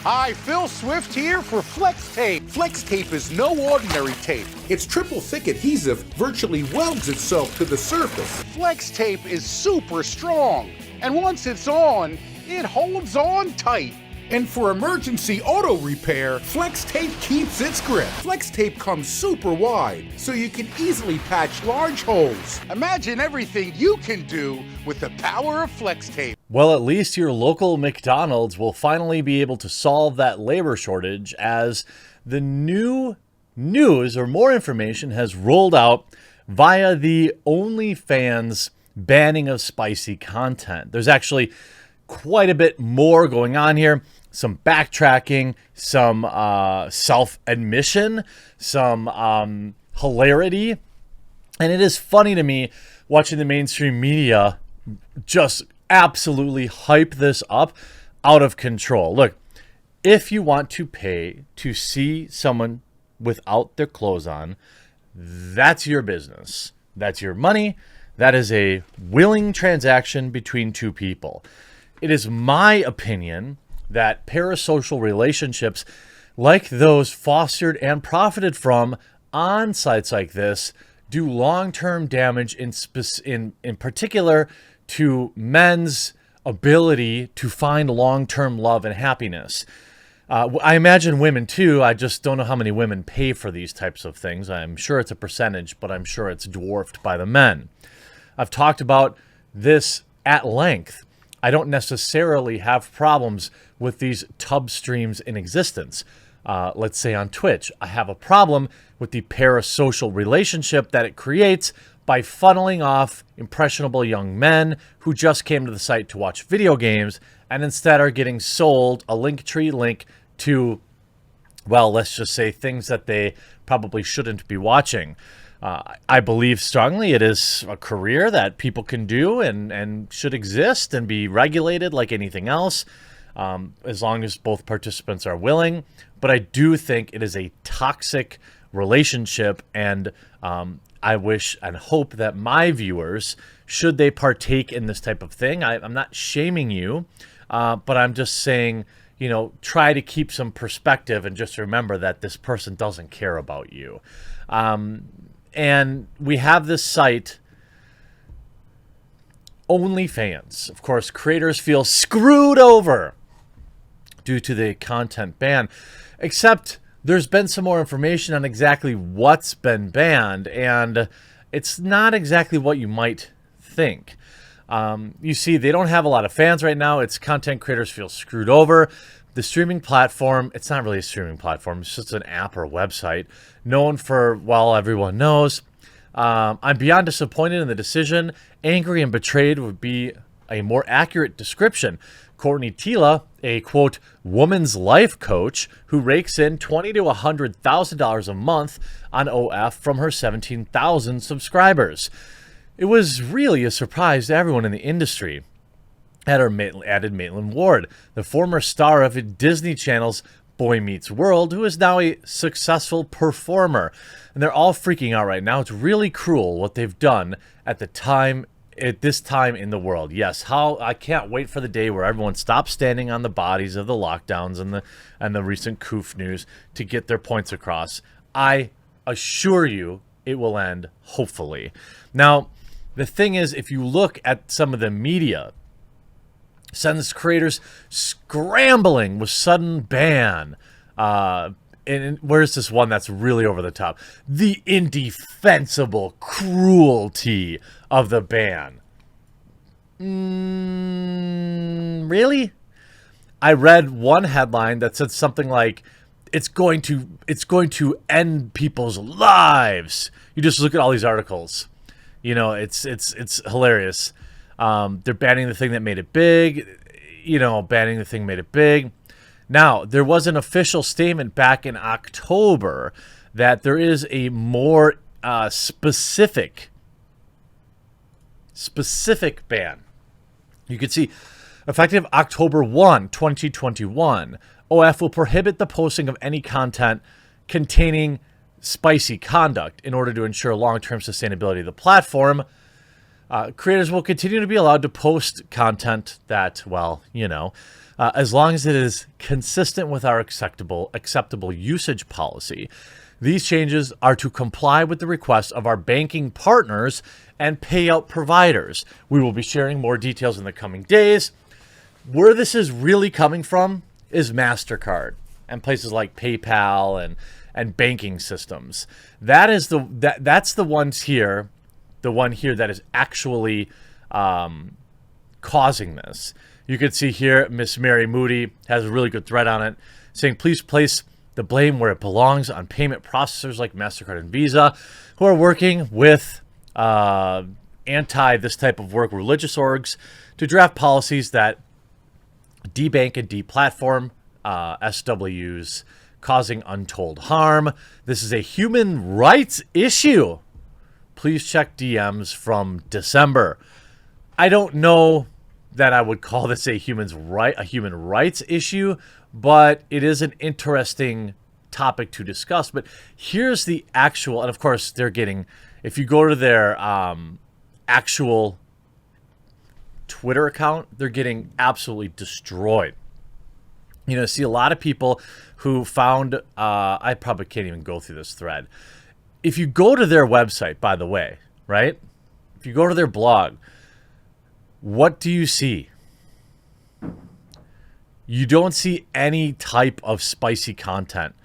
Hi, Phil Swift here for Flex Tape. Flex Tape is no ordinary tape. Its triple thick adhesive virtually welds itself to the surface. Flex Tape is super strong, and once it's on, it holds on tight. And for emergency auto repair, Flex Tape keeps its grip. Flex Tape comes super wide, so you can easily patch large holes. Imagine everything you can do with the power of Flex Tape. Well, at least your local McDonald's will finally be able to solve that labor shortage as the new news or more information has rolled out via the OnlyFans banning of spicy content. There's actually quite a bit more going on here. Some backtracking, some self-admission, some hilarity. And it is funny to me watching the mainstream media just absolutely hype this up out of control. Look, if you want to pay to see someone without their clothes on, that's your business. That's your money. That is a willing transaction between two people. It is my opinion that parasocial relationships like those fostered and profited from on sites like this do long-term damage in particular to men's ability to find long-term love and happiness. I imagine women too. I just don't know how many women pay for these types of things. I'm sure it's a percentage, but I'm sure it's dwarfed by the men. I've talked about this at length. I don't necessarily have problems with these tub streams in existence. Let's say on Twitch, I have a problem with the parasocial relationship that it creates by funneling off impressionable young men who just came to the site to watch video games and instead are getting sold a Linktree link to, well, let's just say things that they probably shouldn't be watching. I believe strongly it is a career that people can do and should exist and be regulated like anything else, as long as both participants are willing. But I do think it is a toxic relationship, and I wish and hope that my viewers, should they partake in this type of thing, I'm not shaming you, but I'm just saying, you know, try to keep some perspective and just remember that this person doesn't care about you. And we have this site, OnlyFans. Of course, creators feel screwed over due to the content ban, except there's been some more information on exactly what's been banned, and it's not exactly what you might think. You see, they don't have a lot of fans right now. It's content creators feel screwed over. The streaming platform, it's not really a streaming platform. It's just an app or a website known for, well, everyone knows. I'm beyond disappointed in the decision. Angry and betrayed would be a more accurate description. Courtney Tila, a, quote, woman's life coach who rakes in $20,000 to $100,000 a month on OF from her 17,000 subscribers. It was really a surprise to everyone in the industry. Added Maitland Ward, the former star of Disney Channel's Boy Meets World, who is now a successful performer. And they're all freaking out right now. It's really cruel what they've done at this time in the world. Yes, I can't wait for the day where everyone stops standing on the bodies of the lockdowns and the recent coof news to get their points across. I assure you it will end, hopefully. Now, the thing is, if you look at some of the media, sends creators scrambling with sudden ban. And where's this one that's really over the top? The indefensible cruelty of the ban. Really? I read one headline that said something like, it's going to end people's lives. You just look at all these articles. You know, it's hilarious. They're banning the thing that made it big. You know, banning the thing made it big. Now, there was an official statement back in October that there is a more specific ban. You can see, effective October 1, 2021, OF will prohibit the posting of any content containing spicy conduct in order to ensure long-term sustainability of the platform. Creators will continue to be allowed to post content that, well, as long as it is consistent with our acceptable usage policy. These changes are to comply with the requests of our banking partners and payout providers. We will be sharing more details in the coming days. Where this is really coming from is MasterCard and places like PayPal and banking systems. That's the ones here, the one here that is actually causing this. You can see here, Miss Mary Moody has a really good thread on it saying, please place the blame where it belongs on payment processors like MasterCard and Visa, who are working with anti this type of work religious orgs to draft policies that debank and deplatform SWs, causing untold harm. This is a human rights issue. Please check DMs from December. I don't know that I would call this a human rights issue, but it is an interesting topic to discuss. But here's the actual, and of course they're getting, if you go to their actual Twitter account, they're getting absolutely destroyed. See a lot of people who found, I probably can't even go through this thread. If you go to their website, by the way, right? If you go to their blog, what do you see? You don't see any type of spicy content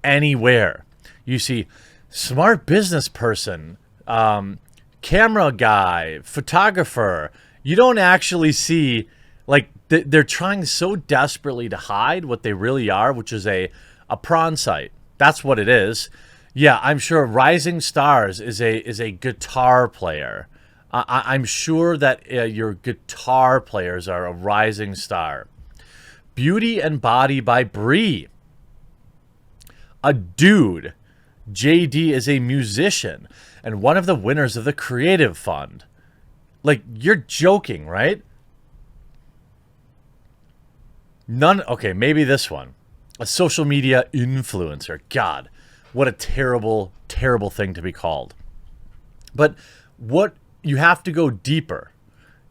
anywhere. You see smart business person, camera guy, photographer. You don't actually see, like, they're trying so desperately to hide what they really are, which is a prawn site. That's what it is. Yeah, I'm sure Rising Stars is a guitar player. I'm sure that your guitar players are a rising star. Beauty and Body by Bree. A dude. JD is a musician and one of the winners of the Creative Fund. Like, you're joking, right? Okay, maybe this one. A social media influencer. God, what a terrible, terrible thing to be called. But you have to go deeper.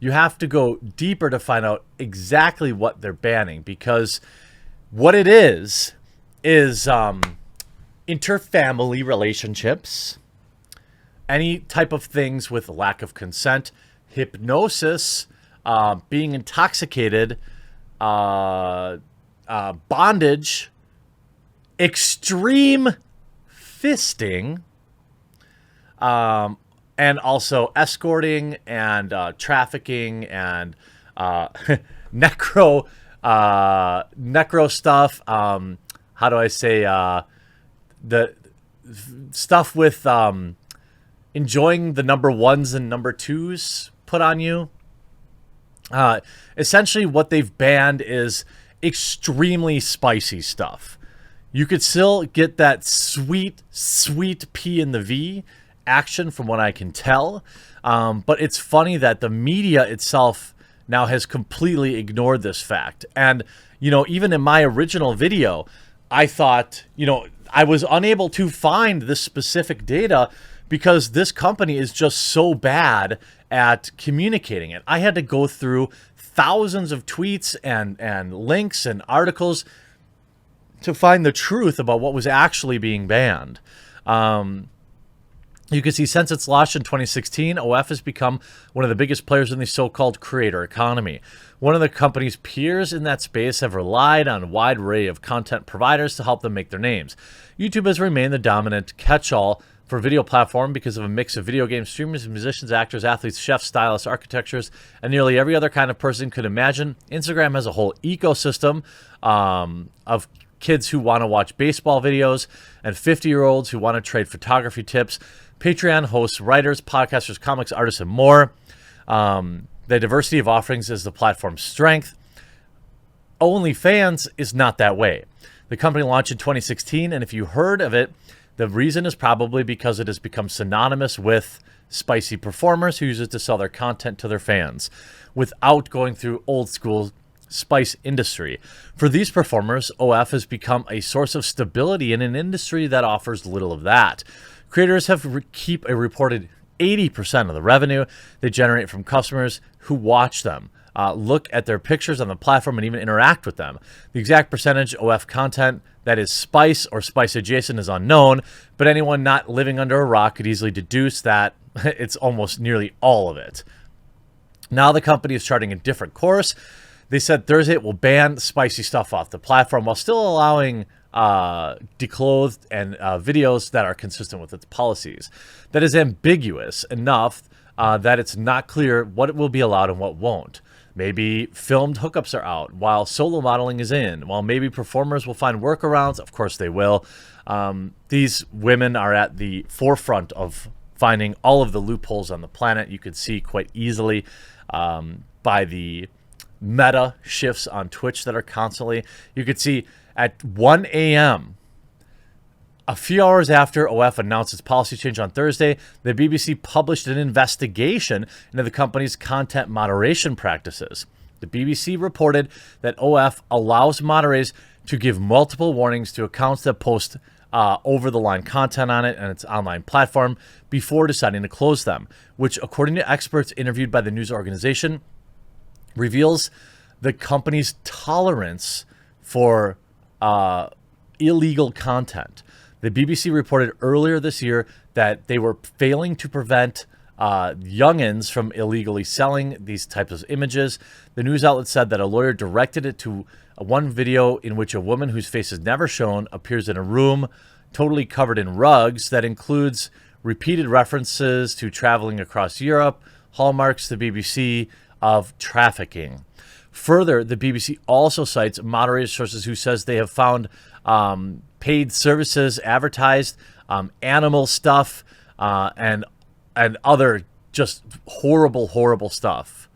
You have to go deeper to find out exactly what they're banning, because what it is interfamily relationships, any type of things with lack of consent, hypnosis, being intoxicated, bondage, extreme fisting, and also escorting and trafficking and necro stuff. How do I say the stuff with enjoying the number ones and number twos put on you. Essentially, what they've banned is extremely spicy stuff. You could still get that sweet P in the V action from what I can tell. But it's funny that the media itself now has completely ignored this fact. And, even in my original video, I thought, I was unable to find this specific data because this company is just so bad at communicating it. I had to go through thousands of tweets and links and articles to find the truth about what was actually being banned. You can see since its launch in 2016, OF has become one of the biggest players in the so-called creator economy. One of the company's peers in that space have relied on a wide array of content providers to help them make their names. YouTube has remained the dominant catch-all for video platform because of a mix of video game streamers, musicians, actors, athletes, chefs, stylists, architectures, and nearly every other kind of person could imagine. Instagram has a whole ecosystem of kids who want to watch baseball videos and 50-year-olds who want to trade photography tips. Patreon hosts writers, podcasters, comics, artists, and more. The diversity of offerings is the platform's strength. OnlyFans is not that way. The company launched in 2016, and if you heard of it, the reason is probably because it has become synonymous with spicy performers who use it to sell their content to their fans without going through old school spice industry. For these performers, OF has become a source of stability in an industry that offers little of that. Creators have keep a reported 80% of the revenue they generate from customers who watch them, look at their pictures on the platform, and even interact with them. The exact percentage OF content that is spice or spice adjacent is unknown, but anyone not living under a rock could easily deduce that it's almost nearly all of it. Now the company is charting a different course. They said Thursday it will ban spicy stuff off the platform while still allowing declothed and videos that are consistent with its policies. That is ambiguous enough that it's not clear what will be allowed and what won't. Maybe filmed hookups are out while solo modeling is in. While maybe performers will find workarounds, of course they will. These women are at the forefront of finding all of the loopholes on the planet. You could see quite easily by the meta shifts on Twitch that are constantly. You could see at 1 a.m., a few hours after OF announced its policy change on Thursday, the BBC published an investigation into the company's content moderation practices. The BBC reported that OF allows moderators to give multiple warnings to accounts that post over-the-line content on it and its online platform before deciding to close them, which, according to experts interviewed by the news organization, reveals the company's tolerance for illegal content. The BBC reported earlier this year that they were failing to prevent youngins from illegally selling these types of images. The news outlet said that a lawyer directed it to one video in which a woman whose face is never shown appears in a room totally covered in rugs that includes repeated references to traveling across Europe, hallmarks the BBC of trafficking. Further, the BBC also cites moderator sources who says they have found paid services advertised, animal stuff, and other just horrible stuff.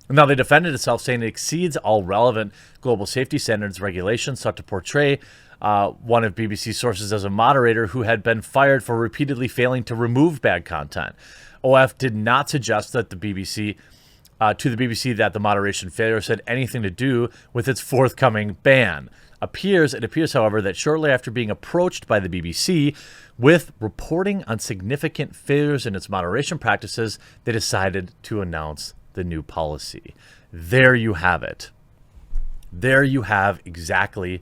Now, they defended itself, saying it exceeds all relevant global safety standards regulations, sought to portray one of BBC's sources as a moderator who had been fired for repeatedly failing to remove bad content. OF did not suggest that the BBC that the moderation failure had anything to do with its forthcoming ban. It appears, however, that shortly after being approached by the BBC with reporting on significant failures in its moderation practices, they decided to announce the new policy. There you have it. There you have exactly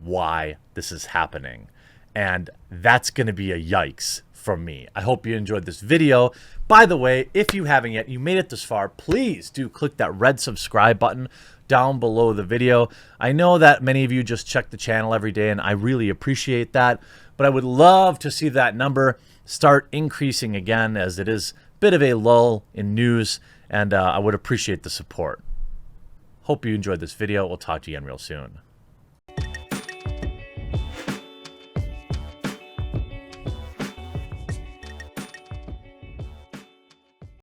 why this is happening. And that's going to be a yikes from me. I hope you enjoyed this video. By the way, if you haven't yet, you made it this far, please do click that red subscribe button down below the video. I know that many of you just check the channel every day, and I really appreciate that, but I would love to see that number start increasing again, as it is a bit of a lull in news, and I would appreciate the support. Hope you enjoyed this video. We'll talk to you again real soon.